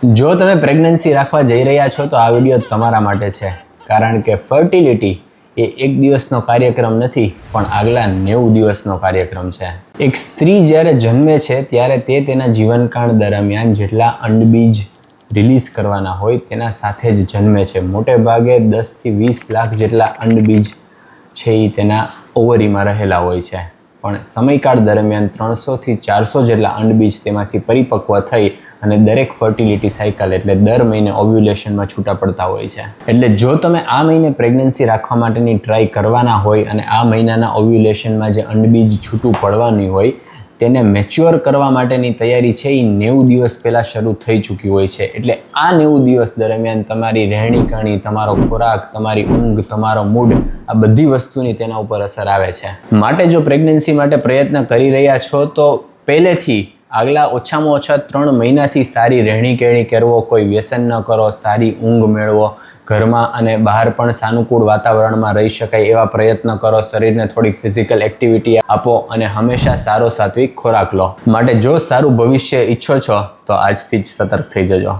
જો તમે પ્રેગ્નન્સી રાખવા જઈ રહ્યા છો તો આ વિડીયો તમારા માટે છે, કારણ કે ફર્ટિલિટી એ એક દિવસનો કાર્યક્રમ નથી પણ આગલા 90 દિવસનો કાર્યક્રમ છે. એક સ્ત્રી જ્યારે જન્મે છે ત્યારે તે તેના જીવનકાળ દરમિયાન જેટલા અંડબીજ રિલીઝ કરવાના હોય તેના સાથે જ જન્મે છે. મોટે ભાગે 10 થી 20 લાખ જેટલા અંડબીજ છે એ તેના ઓવરીમાં રહેલા હોય છે, પણ સમયકાળ દરમિયાન 300 થી 400 જેટલા અંડબીજ તેમાંથી પરિપક્વ થઈ અને દરેક ફર્ટિલિટી સાયકલ એટલે દર મહિને ઓવ્યુલેશનમાં છૂટા પડતા હોય છે. એટલે જો તમે આ મહિને પ્રેગ્નન્સી રાખવા માટેની ટ્રાય કરવાના હોય અને આ મહિનાના ઓવ્યુલેશનમાં જે અંડબીજ છૂટું પડવાની હોય તેને મેચ્યોર કરવા માટેની તૈયારી છે એ 90 દિવસ પહેલાં શરૂ થઈ ચૂકી હોય છે. એટલે આ 90 દિવસ દરમિયાન તમારી રહેણીકરણી, તમારો ખોરાક, તમારી ઊંઘ, તમારો મૂડ, આ બધી વસ્તુની તેના ઉપર અસર આવે છે. માટે જો પ્રેગ્નન્સી માટે પ્રયત્ન કરી રહ્યા છો તો પહેલેથી આગલા ઓછામાં ઓછા 3 મહિનાથી સારી રહેણીકરણી કરવો, કોઈ વ્યસન ન કરો, સારી ઊંઘ મેળવો, ઘરમાં અને બહાર પણ સાનુકૂળ વાતાવરણમાં રહી શકાય એવા પ્રયત્ન કરો, શરીરને થોડીક ફિઝિકલ એક્ટિવિટી આપો અને હંમેશા સારો સાત્વિક ખોરાક લો. માટે જો સારું ભવિષ્ય ઈચ્છો છો તો આજથી જ સતર્ક થઈ જજો.